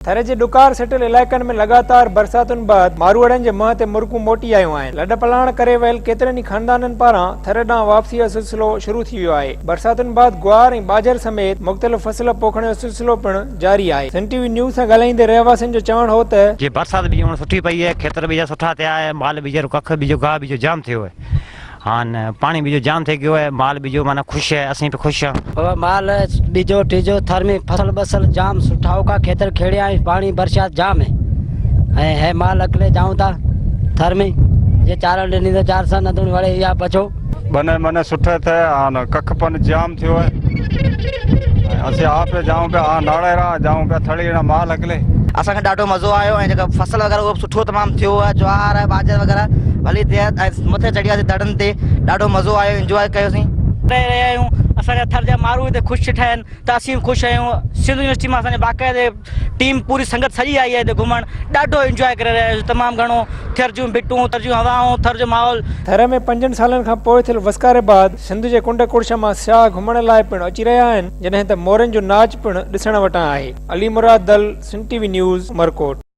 थर जे ॾुकार सटियल इलाइक़नि में लगातार बरसातुनि बाद मारूअड़नि जे मुंह ते मुर्गूं मोटी आयूं आहिनि। लॾ पलाण करे वियल केतिरनि ई ख़ानदाननि पारां थर ॾांहुं वापसीअ जो सिलसिलो शुरू थी वियो आहे। बरसातुनि बाद गुआर ऐं बाजर समेत मुख़्तलिफ़ फसल पोखण जो सिलसिलो पिणु जारी आहे। सन टीवी न्यूज़ सां ॻाल्हाईंदे रहवासियुनि जो चवणु हो त जे बरसात बि सुठी पई आहे, खेतर बि सुठा थिया आहे, माल बि कख बि गाह बि जाम थियो आहे। हाँ पानी भी जाम थे गयो है, माल भी माना खुश है, असीं भी खुश हैं। माल बीजो टीजो थर में फसल बसल जाम सुठा होगा, खेतर खेड़िया पानी बरसात जाम है माल अकले जाऊं था थर में ये चार ॾिनी तो 4 साल नदुन वड़े या बचो बने मने सुठे थे आन कखपन जाम थियो है। असीं आप जाऊं पे आ नाड़ेरा जाऊं पे थड़ीना माल अकले असांखे ॾाढो मज़ो आयो ऐं जेका फसल वग़ैरह उहो सुठो तमामु थियो आहे। ज्वार आहे, बाजर वग़ैरह भली थिया ऐं मथे चढ़ियासीं दड़नि ते, ॾाढो मज़ो आयो, इंजॉय कयोसीं। रही रहिया आहियूं असांजा थर जा माण्हू हिते ख़ुशि थिया आहिनि त असीं बि ख़ुशि आहियूं। सिंध यूनिवर्सिटी मां असांजे बाक़ाइदे टीम पूरी संगत सॼी आई आहे हिते घुमणु, ॾाढो इंजॉय करे रहिया आहियूं। तमामु घणो थर जूं भिटूं, थर जूं हवाऊं, थर जो माहौल। थर में 5 सालनि खां पोइ थियल वसकारे बाद सिंध जे कुंड कुड़श मां सियाह घुमण लाइ पिणु अची रहिया आहिनि, जॾहिं त मोरनि जो नाच पिणु ॾिसण वटां आहे। अली मुराद दल, सन टीवी न्यूज़, उमरकोट।